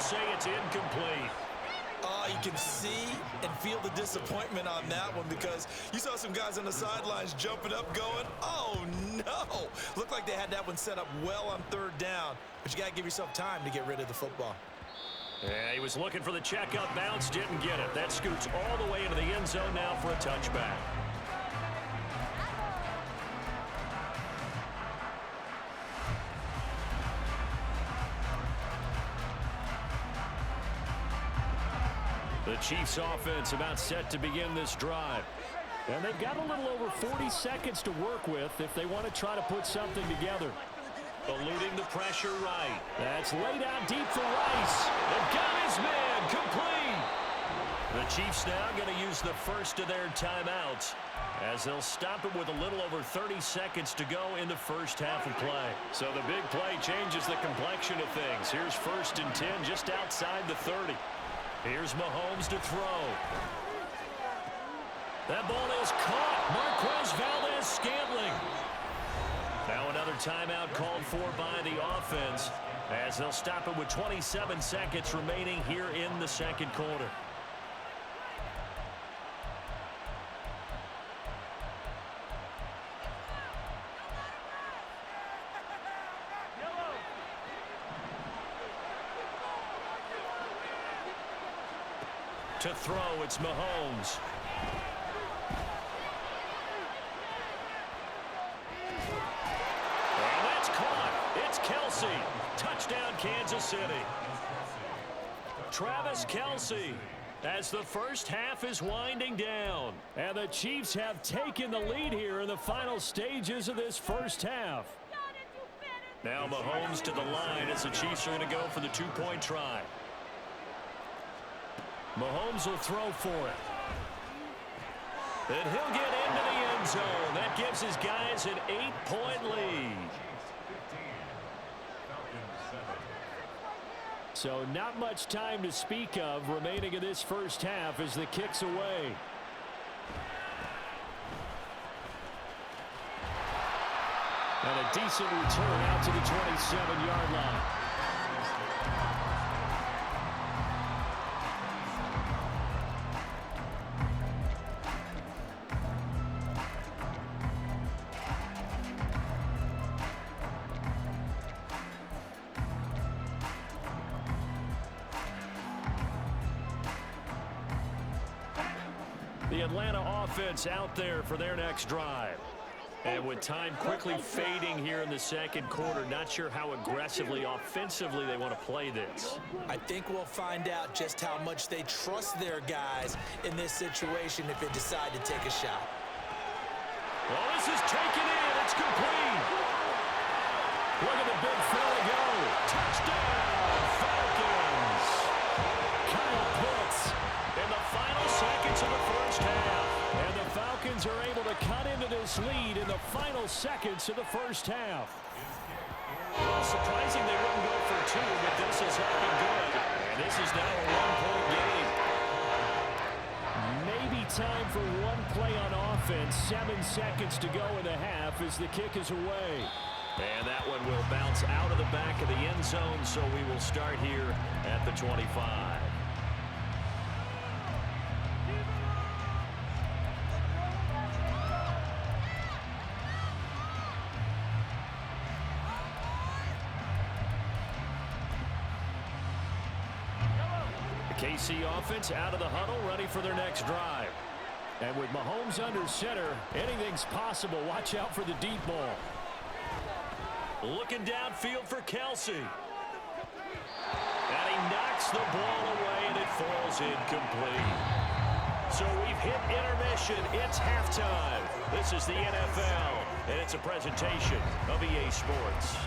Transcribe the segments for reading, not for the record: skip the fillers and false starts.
say it's incomplete. You can see and feel the disappointment on that one because you saw some guys on the sidelines jumping up going, oh, no. Looked like they had that one set up well on third down, but you got to give yourself time to get rid of the football. Yeah, he was looking for the check-up bounce, didn't get it. That scoots all the way into the end zone now for a touchback. The Chiefs offense about set to begin this drive. And they've got a little over 40 seconds to work with if they want to try to put something together. Eluding the pressure right. That's laid out deep for Rice. They've got his man complete. The Chiefs now going to use the first of their timeouts as they'll stop it with a little over 30 seconds to go in the first half of play. So the big play changes the complexion of things. Here's 1st and 10 just outside the 30. Here's Mahomes to throw. That ball is caught. Marquez Valdes-Scantling. Now another timeout called for by the offense as they'll stop it with 27 seconds remaining here in the second quarter. To throw, it's Mahomes. And that's caught. It's Kelce. Touchdown, Kansas City. Travis Kelce as the first half is winding down. And the Chiefs have taken the lead here in the final stages of this first half. Now Mahomes to the line as the Chiefs are going to go for the two-point try. Mahomes will throw for it. And he'll get into the end zone. That gives his guys an 8-point lead. So not much time to speak of remaining in this first half as the kick's away. And a decent return out to the 27-yard line. The Atlanta offense out there for their next drive. And with time quickly fading here in the second quarter, not sure how aggressively, offensively they want to play this. I think we'll find out just how much they trust their guys in this situation if they decide to take a shot. Well, this is taken in. It's complete. Look at the big fella go. Touchdown, Falcons. Kyle Pitts in the final seconds of the first half. And the Falcons are able to cut into this lead in the final seconds of the first half. Well, surprising they wouldn't go for two, but this is looking good. And this is now a one-point game. Maybe time for one play on offense. 7 seconds to go in the half as the kick is away. And that one will bounce out of the back of the end zone, so we will start here at the 25. KC offense out of the huddle, ready for their next drive. And with Mahomes under center, anything's possible. Watch out for the deep ball. Looking downfield for Kelce. And he knocks the ball away, and it falls incomplete. So we've hit intermission. It's halftime. This is the NFL, and it's a presentation of EA Sports.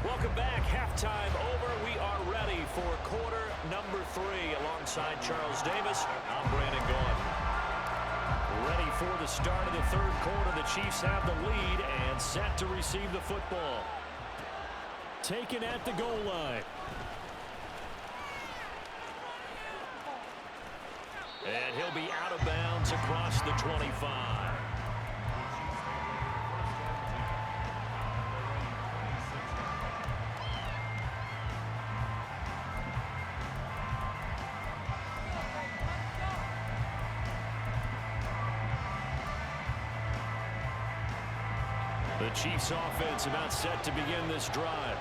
Welcome back. Halftime over. We are ready for quarter number 3. Alongside Charles Davis, I'm Brandon Gordon. Ready for the start of the third quarter. The Chiefs have the lead and set to receive the football. Taken at the goal line. And he'll be out of bounds across the 25. The Chiefs offense about set to begin this drive.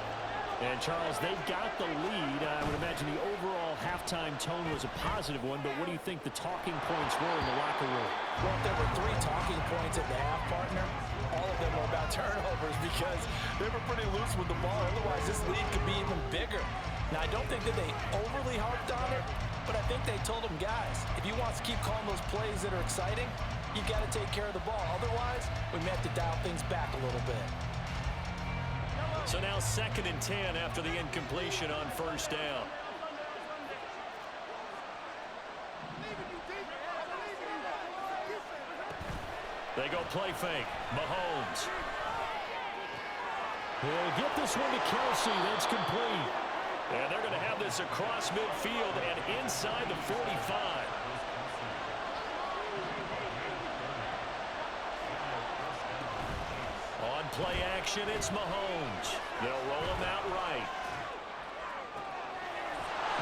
And, Charles, they've got the lead. I would imagine the overall halftime tone was a positive one, but what do you think the talking points were in the locker room? Well, if there were 3 talking points at the half, partner, all of them were about turnovers because they were pretty loose with the ball. Otherwise, this lead could be even bigger. Now, I don't think that they overly harped on it, but I think they told them, guys, if you want to keep calling those plays that are exciting, you've got to take care of the ball. Otherwise, we may have to dial things back a little bit. So now 2nd and 10 after the incompletion on first down. They go play fake. Mahomes. He'll get this one to Kelsey. That's complete. And they're going to have this across midfield and inside the 45. On play action, it's Mahomes. They'll roll him out right.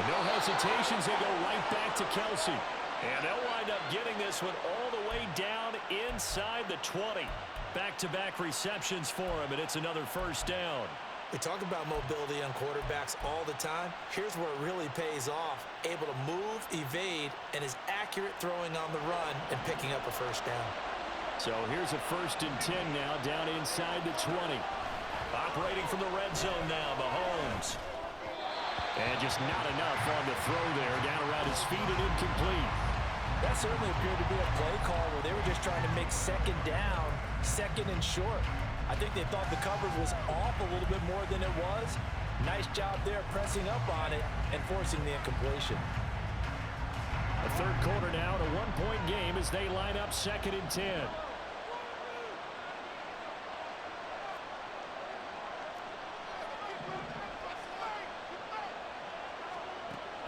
No hesitations. They go right back to Kelsey. And they'll wind up getting this one all the way down inside the 20. Back-to-back receptions for him, and it's another first down. We talk about mobility on quarterbacks all the time. Here's where it really pays off. Able to move, evade, and is accurate throwing on the run and picking up a first down. So here's a 1st and 10 now, down inside the 20. Operating from the red zone now, Mahomes. And just not enough on the throw there, down around his feet and incomplete. That certainly appeared to be a play call where they were just trying to make 2nd down, 2nd and short. I think they thought the coverage was off a little bit more than it was. Nice job there pressing up on it and forcing the incompletion. The 3rd quarter now, a 1-point game as they line up 2nd and 10.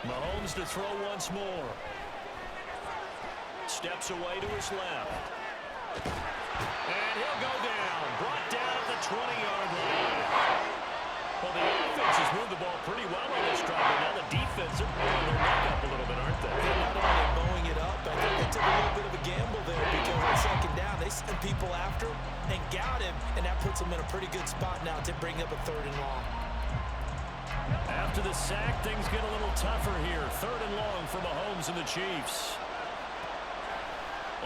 Mahomes to throw once more. Steps away to his left. And he'll go down. Brought down at the 20-yard line. Well, the offense has moved the ball pretty well on this drive, but now the defense are pulling their neck up a little bit, aren't they? They're not only bowing it up, I think they took a little bit of a gamble there because on 2nd down, they sent people after him and got him, and that puts them in a pretty good spot now to bring up a 3rd and long. After the sack, things get a little tougher here. 3rd and long for Mahomes and the Chiefs.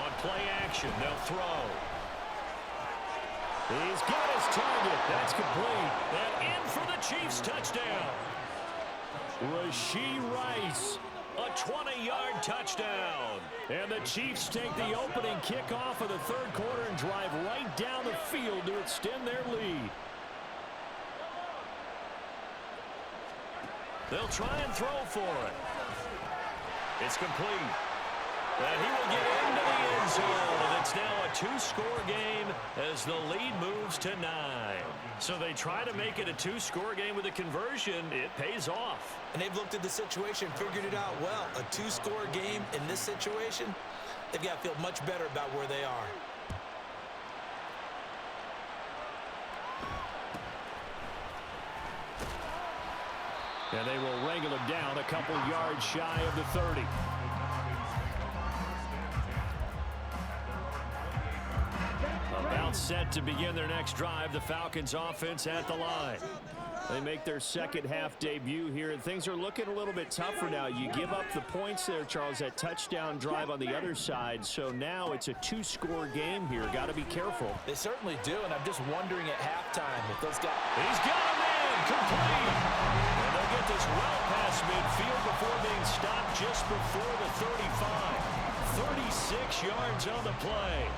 On play action, they'll throw. He's got his target. That's complete. And in for the Chiefs touchdown. Rashee Rice, a 20-yard touchdown. And the Chiefs take the opening kickoff of the 3rd quarter and drive right down the field to extend their lead. They'll try and throw for it. It's complete. And he will get into the end zone. And it's now a 2-score game as the lead moves to 9. So they try to make it a 2-score game with a conversion. It pays off. And they've looked at the situation, figured it out well. A 2-score game in this situation, they've got to feel much better about where they are. And they will wrangle him down a couple yards shy of the 30. About set to begin their next drive. The Falcons offense at the line. They make their 2nd half debut here, and things are looking a little bit tougher now. You give up the points there, Charles, that touchdown drive on the other side. So now it's a 2-score game here. Got to be careful. They certainly do, and I'm just wondering at halftime if those guys... He's got a man complete. And they'll get this well past midfield before being stopped just before the 35. 36 yards on the play.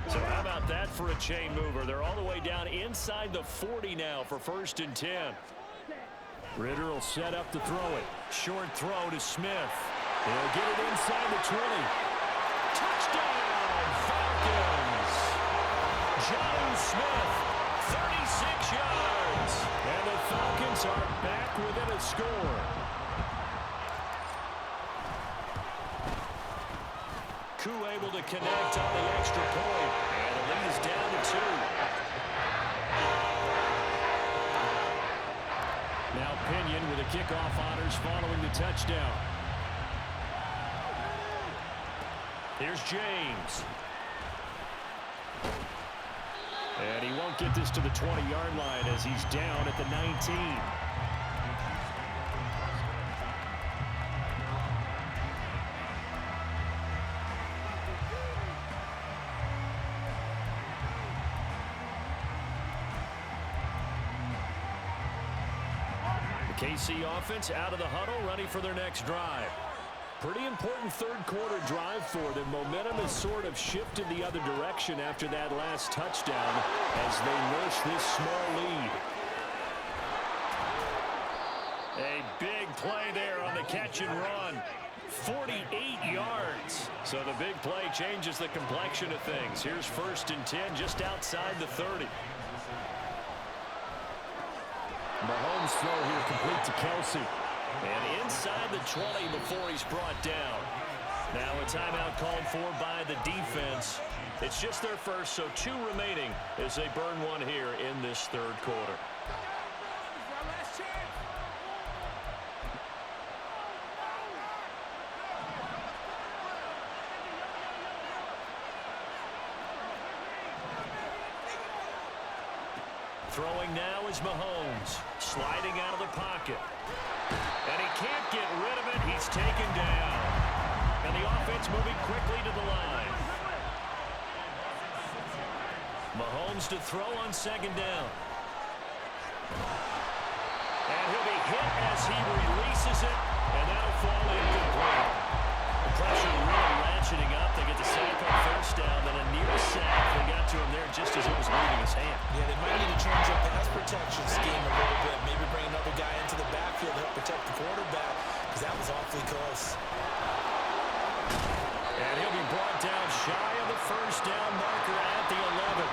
So how about that for a chain mover? They're all the way down inside the 40 now for 1st and 10. Ritter will set up to throw it. Short throw to Smith. He'll get it inside the 20. Touchdown, Falcons! John Smith, 36 yards. And the Falcons are back within a score. Koo able to connect on the extra point. And the lead is down to 2. Now Pinion with a kickoff honors following the touchdown. Here's James. And he won't get this to the 20-yard line as he's down at the 19. The KC offense out of the huddle, ready for their next drive. Pretty important third-quarter drive for them. Momentum has sort of shifted the other direction after that last touchdown as they nurse this small lead. A big play there on the catch and run. 48 yards. So the big play changes the complexion of things. Here's 1st and 10 just outside the 30. Mahomes' throw here complete to Kelsey. And inside the 20 before he's brought down. Now a timeout called for by the defense. It's just their first, so 2 remaining as they burn one here in this third quarter. Throwing now is Mahomes, sliding out of the pocket. And he can't get rid of it. He's taken down. And the offense moving quickly to the line. Mahomes to throw on 2nd down. And he'll be hit as he releases it. And that'll fall incomplete. The pressure really ratcheting up. They get the sack on 1st down. Then a near sack. They got to him there just as it was leaving his hand. Yeah, they might need to change their pass protection scheme a little bit. Maybe bring another guy into the backfield to help protect the quarterback, because that was awfully close. And he'll be brought down shy of the 1st down marker at the 11.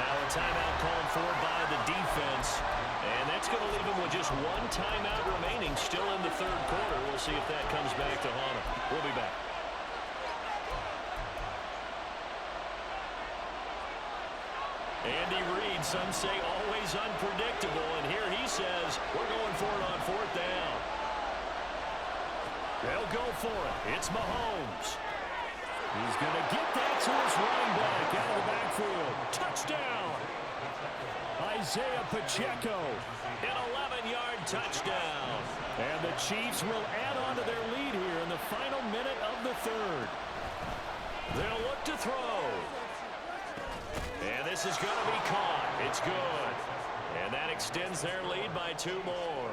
Now a timeout called for by the defense. And that's going to leave him with just 1 timeout remaining still in the third quarter. We'll see if that comes back to haunt him. We'll be back. Andy Reid, some say always unpredictable, and here he says we're going for it on 4th down. They'll go for it. It's Mahomes. He's going to get that to his running back out of the backfield. Touchdown! Isaiah Pacheco, an 11-yard touchdown. And the Chiefs will add on to their lead here in the final minute of the third. They'll look to throw. And this is going to be caught. It's good. And that extends their lead by 2 more.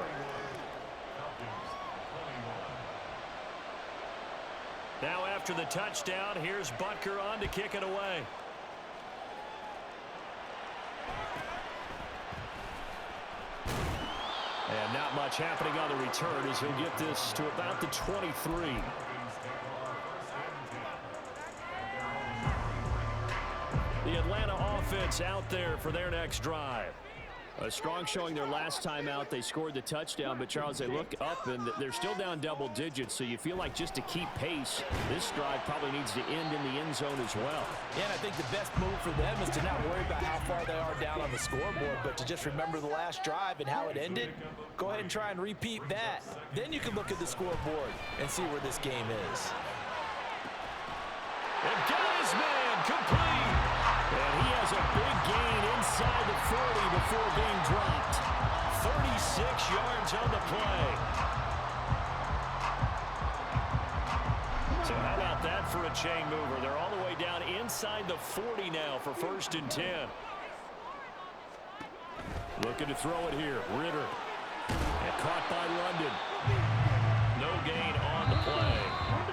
Now after the touchdown, here's Butker on to kick it away. And not much happening on the return as he'll get this to about the 23. The Atlanta offense out there for their next drive. A strong showing their last time out. They scored the touchdown, but Charles, they look up and they're still down double digits, so you feel like just to keep pace, this drive probably needs to end in the end zone as well. Yeah, and I think the best move for them is to not worry about how far they are down on the scoreboard, but to just remember the last drive and how it ended. Go ahead and try and repeat that. Then you can look at the scoreboard and see where this game is. And got his man complete. And he has a big gain inside the 40 before being dropped. 36 yards on the play. So how about that for a chain mover? They're all the way down inside the 40 now for 1st and 10. Looking to throw it here. Ritter. And caught by London. No gain on the play.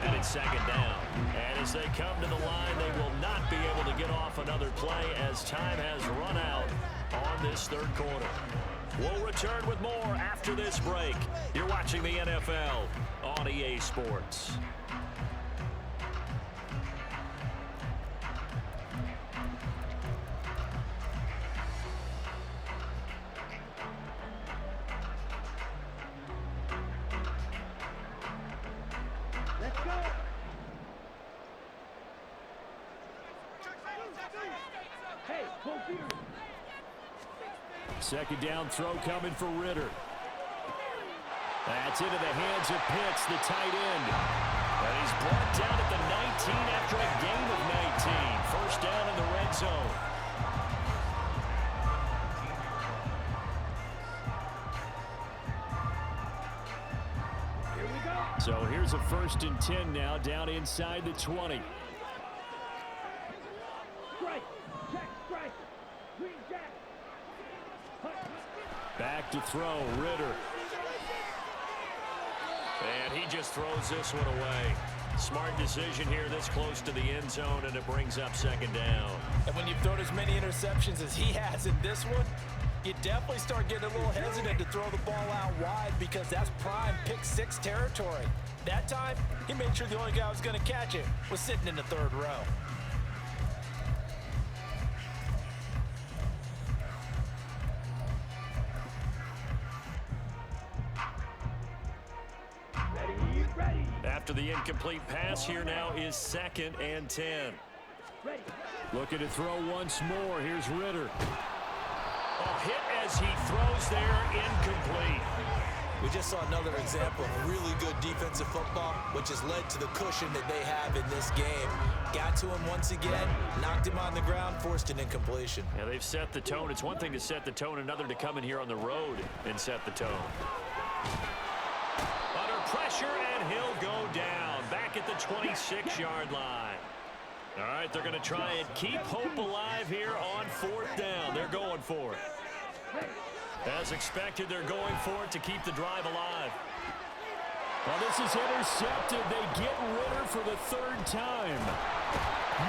And it's 2nd down. And as they come to the line, they will not be able to get off another play as time has run out on this third quarter. We'll return with more after this break. You're watching the NFL on EA Sports. Let's go. 2nd down throw coming for Ritter. That's into the hands of Pitts, the tight end. And he's brought down at the 19 after a gain of 19. First down in the red zone. So here's a 1st and 10 now, down inside the 20. Back to throw, Ritter. And he just throws this one away. Smart decision here this close to the end zone, and it brings up 2nd down. And when you've thrown as many interceptions as he has in this one, you definitely start getting a little hesitant to throw the ball out wide because that's prime pick 6 territory. That time, he made sure the only guy who was going to catch it was sitting in the 3rd row. After the incomplete pass, here now is 2nd and 10. Looking to throw once more. Here's Ritter. A hit as he throws there, incomplete. We just saw another example of really good defensive football, which has led to the cushion that they have in this game. Got to him once again, knocked him on the ground, forced an incompletion. Yeah, they've set the tone. It's one thing to set the tone, another to come in here on the road and set the tone. Under pressure, and he'll go down. Back at the 26-yard line. All right, they're going to try and keep hope alive here on 4th down. They're going for it. As expected, they're going for it to keep the drive alive. Well, this is intercepted. They get Ritter for the 3rd time.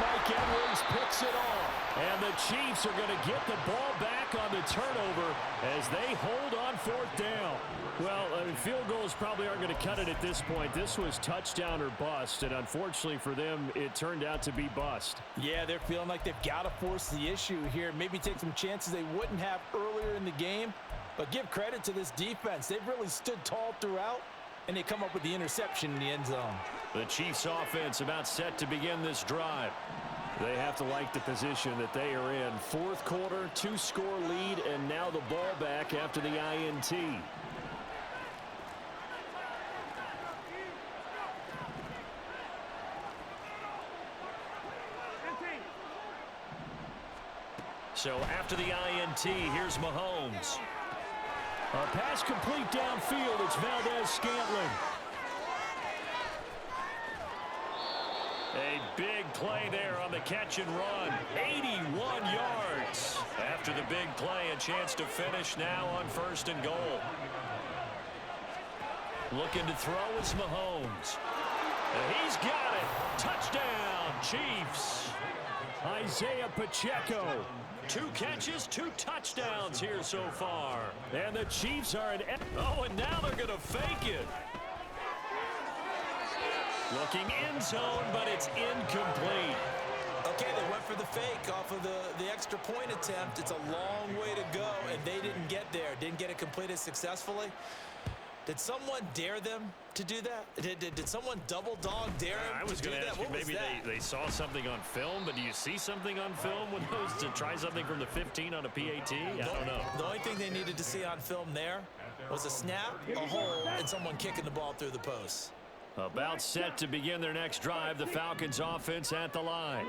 Mike Edwards picks it off. And the Chiefs are going to get the ball back on the turnover as they hold on 4th down. Well, field goals probably aren't going to cut it at this point. This was touchdown or bust, and unfortunately for them, it turned out to be bust. Yeah, they're feeling like they've got to force the issue here. Maybe take some chances they wouldn't have earlier in the game. But give credit to this defense. They've really stood tall throughout, and they come up with the interception in the end zone. The Chiefs offense about set to begin this drive. They have to like the position that they are in. 4th quarter, 2-score lead, and now the ball back after the INT. So after the INT, here's Mahomes. A pass complete downfield. It's Valdez-Scantling. A big play there on the catch and run. 81 yards. After the big play, a chance to finish now on 1st and goal. Looking to throw is Mahomes. And he's got it. Touchdown, Chiefs. Isaiah Pacheco. 2 catches, 2 touchdowns here so far. And the Chiefs are at... Oh, and now they're going to fake it. Looking end zone, but it's incomplete. Okay, they went for the fake off of the extra point attempt. It's a long way to go, and they didn't get there. Didn't get it completed successfully. Did someone dare them to do that? Did someone double dog dare them I was going to ask you, maybe they saw something on film, but do you see something on film with those to try something from the 15 on a PAT? I don't know. The only thing they needed to see on film there was a snap, a hole, and someone kicking the ball through the post. About set to begin their next drive, the Falcons offense at the line.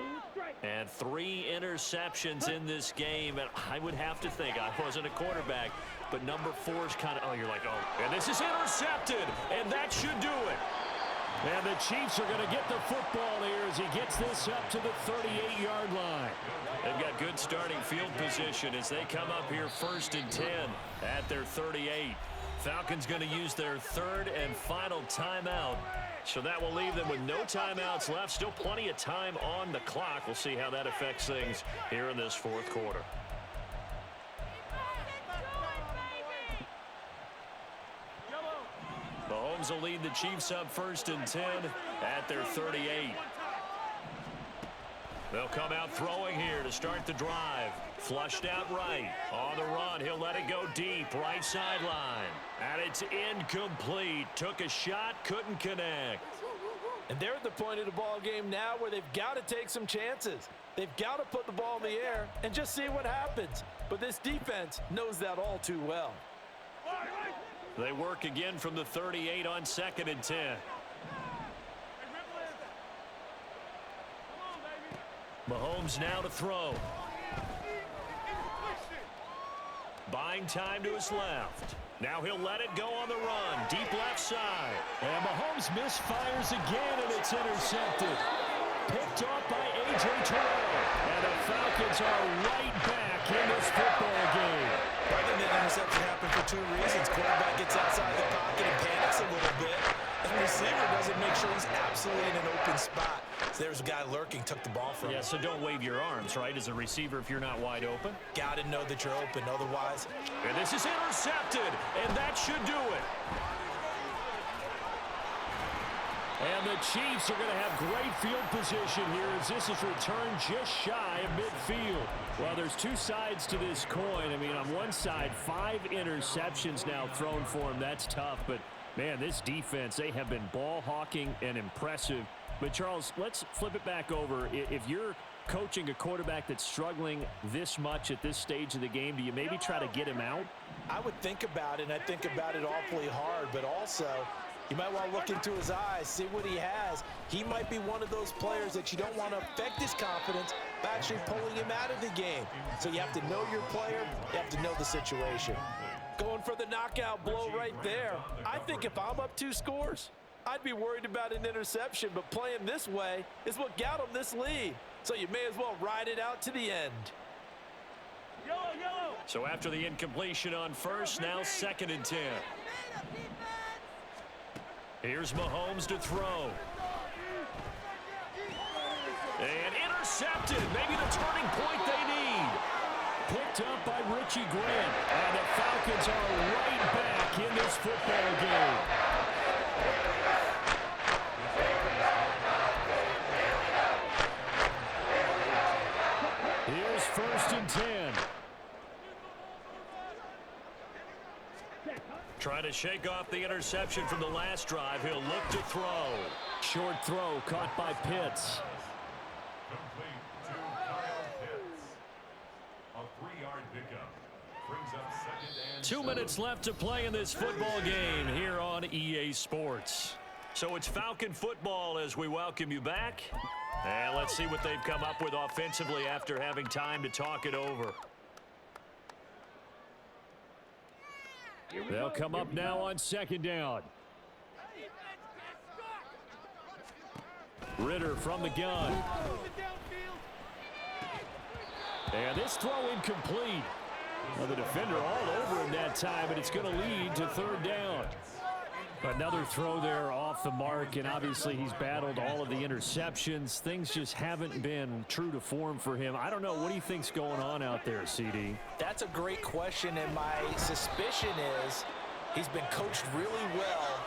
And 3 interceptions in this game, and I would have to think, I wasn't a quarterback, but number 4 is kind of, oh, you're like, oh. And this is intercepted, and that should do it. And the Chiefs are going to get the football here as he gets this up to the 38-yard line. They've got good starting field position as they come up here 1st and 10 at their 38. Falcons going to use their 3rd and final timeout. So that will leave them with no timeouts left. Still plenty of time on the clock. We'll see how that affects things here in this 4th quarter. Mahomes will lead the Chiefs up 1st and 10 at their 38. They'll come out throwing here to start the drive. Flushed out right. On the run, he'll let it go deep. Right sideline. And it's incomplete. Took a shot, couldn't connect. And they're at the point of the ball game now where they've got to take some chances. They've got to put the ball in the air and just see what happens. But this defense knows that all too well. They work again from the 38 on 2nd and 10. Mahomes now to throw. Buying time to his left. Now he'll let it go on the run. Deep left side. And Mahomes misfires again, and it's intercepted. Picked off by A.J. Terrell. And the Falcons are right back in this football game. I think that interception happened for two reasons. Quarterback gets outside the pocket and panics a little bit. And the receiver doesn't make sure he's absolutely in an open spot. So there's a guy lurking, took the ball from him. Yeah, so don't wave your arms, right, as a receiver if you're not wide open. Got to know that you're open, otherwise. And this is intercepted, and that should do it. And the Chiefs are going to have great field position here as this is returned just shy of midfield. Well, there's two sides to this coin. I mean, on one side, 5 interceptions now thrown for him. That's tough, but, man, this defense, they have been ball hawking and impressive. But, Charles, let's flip it back over. If you're coaching a quarterback that's struggling this much at this stage of the game, do you maybe try to get him out? I would think about it, and I think about it awfully hard, but also you might want to look into his eyes, see what he has. He might be one of those players that you don't want to affect his confidence by actually pulling him out of the game. So you have to know your player, you have to know the situation. Going for the knockout blow right there. I think if I'm up 2 scores, I'd be worried about an interception, but playing this way is what got him this lead. So you may as well ride it out to the end. So after the incompletion on first, now 2nd and 10. Here's Mahomes to throw. And intercepted. Maybe the turning point they need. Picked up by Richie Grant. And the Falcons are right back in this football game. Here's 1st and 10. Trying to shake off the interception from the last drive. He'll look to throw. Short throw caught by Pitts. Complete to Kyle Pitts. A 3-yard pickup brings up 2nd and 2 minutes left to play in this football game here on EA Sports. So it's Falcon football as we welcome you back. And let's see what they've come up with offensively after having time to talk it over. They'll come up now on 2nd down. Ritter from the gun. And this throw incomplete. Well, the defender all over him that time, and it's going to lead to 3rd down. Another throw there off the mark, and obviously he's battled all of the interceptions. Things just haven't been true to form for him. I don't know. What do you think's going on out there, CD? That's a great question, and my suspicion is he's been coached really well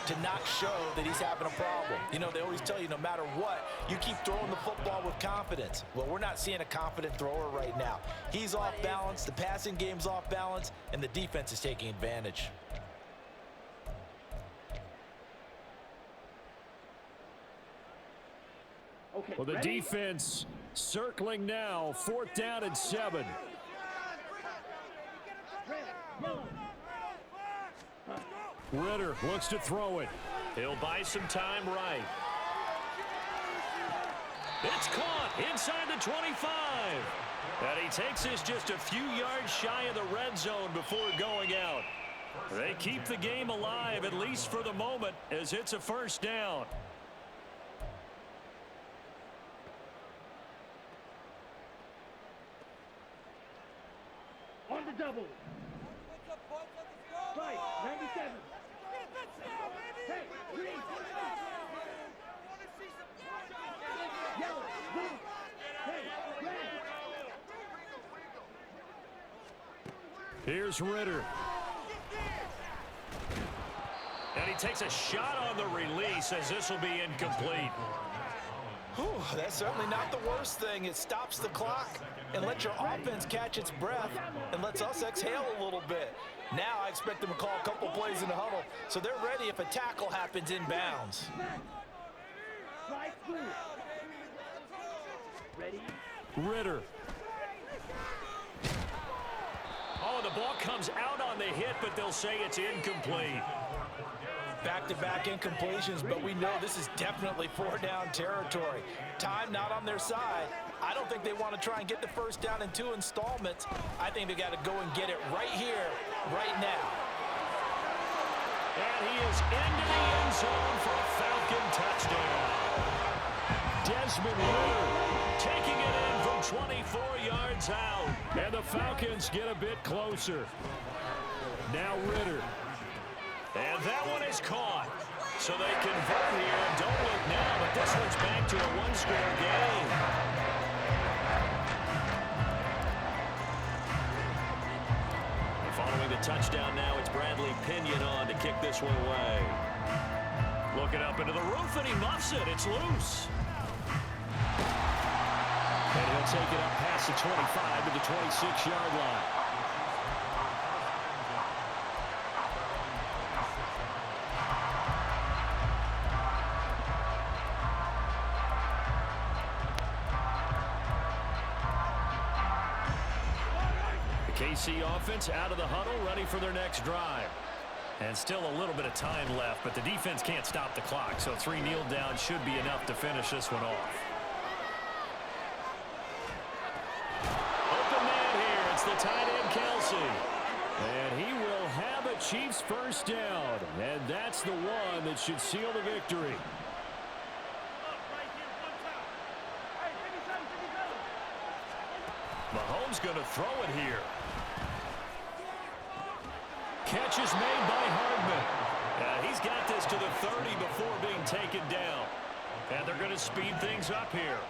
to not show that he's having a problem. You know, they always tell you no matter what, you keep throwing the football with confidence. Well, we're not seeing a confident thrower right now. He's off balance, the passing game's off balance, and the defense is taking advantage. Well, the defense circling now. 4th down and 7. Ritter looks to throw it. He'll buy some time right. It's caught inside the 25. And he takes this just a few yards shy of the red zone before going out. They keep the game alive, at least for the moment, as it's a 1st down. On the double. Fight, 97. Hey, green. Yellow, blue. Hey, red. Here's Ritter. And he takes a shot on the release as this will be incomplete. Whew, that's certainly not the worst thing. It stops the clock and lets your offense catch its breath and lets us exhale a little bit. Now I expect them to call a couple plays in the huddle so they're ready if a tackle happens inbounds. Ritter. Oh, the the ball comes out on the hit, but they'll say it's incomplete. Back-to-back incompletions, but we know this is definitely four-down territory. Time not on their side. I don't think they want to try and get the first down in 2 installments. I think they got to go and get it right here, right now. And he is into the end zone for a Falcon touchdown. Desmond Ritter taking it in from 24 yards out. And the Falcons get a bit closer. Now Ritter. And that one is caught. So they convert here. Don't look now, but this one's back to a one-score game. And following the touchdown now, it's Bradley Pinion on to kick this one away. Looking up into the roof, and he muffs it. It's loose. And he'll take it up past the 25 to the 26-yard line. KC offense out of the huddle, ready for their next drive. And still a little bit of time left, but the defense can't stop the clock, so 3 kneel downs should be enough to finish this one off. Open man here, it's the tight end Kelsey. And he will have a Chiefs first down, and that's the one that should seal the victory. Mahomes going to throw it here. Catch is made by Hardman. He's got this to the 30 before being taken down. And they're going to speed things up here.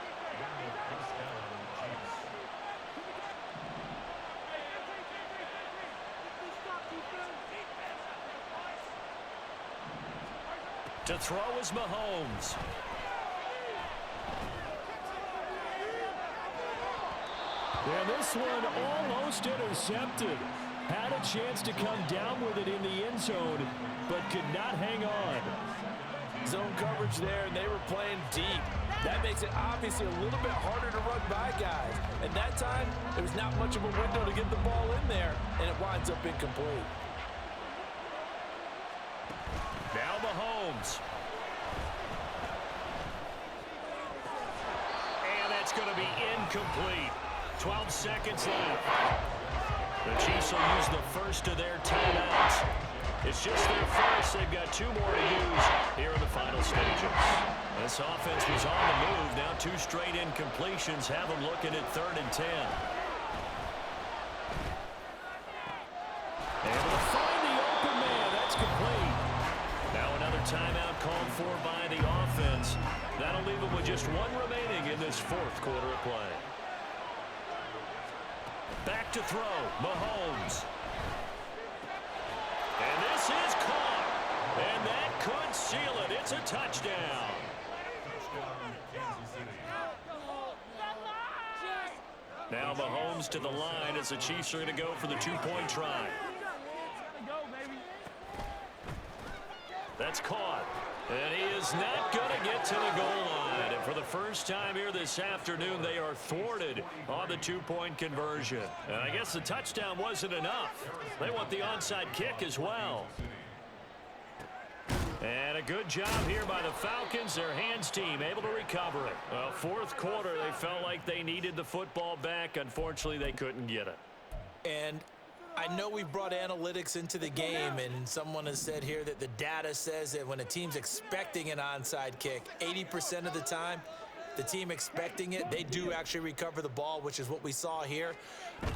To throw is Mahomes. And this one almost intercepted. Had a chance to come down with it in the end zone, but could not hang on. Zone coverage there, and they were playing deep. That makes it obviously a little bit harder to run by guys. And that time, there was not much of a window to get the ball in there, and it winds up incomplete. Now Mahomes. And that's going to be incomplete. 12 seconds left. The Chiefs will use the first of their timeouts. It's just their first. They've got 2 more to use here in the final stages. This offense was on the move. Now 2 straight incompletions have them looking at 3rd and 10. Able to find the open man. That's complete. Now another timeout called for by the offense. That'll leave them with just 1 remaining in this 4th quarter of play. Back to throw, Mahomes. And this is caught. And that could seal it. It's a touchdown. Now Mahomes to the line as the Chiefs are going to go for the 2-point try. That's caught. And he is not going to get to the goal line. And for the first time here this afternoon, they are thwarted on the 2-point conversion. And I guess the touchdown wasn't enough. They want the onside kick as well. And a good job here by the Falcons. Their hands team able to recover it. Well, 4th quarter, they felt like they needed the football back. Unfortunately, they couldn't get it. And I know we brought analytics into the game, and someone has said here that the data says that when a team's expecting an onside kick, 80% of the time, the team expecting it, they do actually recover the ball, which is what we saw here.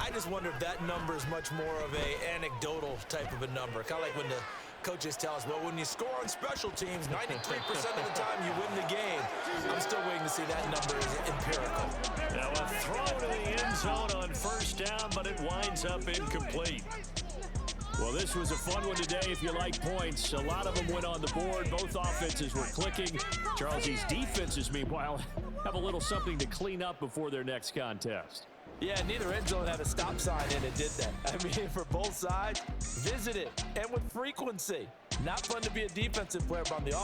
I just wonder if that number is much more of a anecdotal type of a number, kind of like when the coaches tell us, well, when you score on special teams, 93% of the time you win the game. I'm still waiting to see that number is empirical. Now a throw to the end zone on 1st down, but it winds up incomplete. Well, this was a fun one today if you like points. A lot of them went on the board. Both offenses were clicking. Charles's defenses, meanwhile, have a little something to clean up before their next contest. Yeah, neither end zone had a stop sign in it, did that? I mean, for both sides, visit it, and with frequency. Not fun to be a defensive player, but on the offense.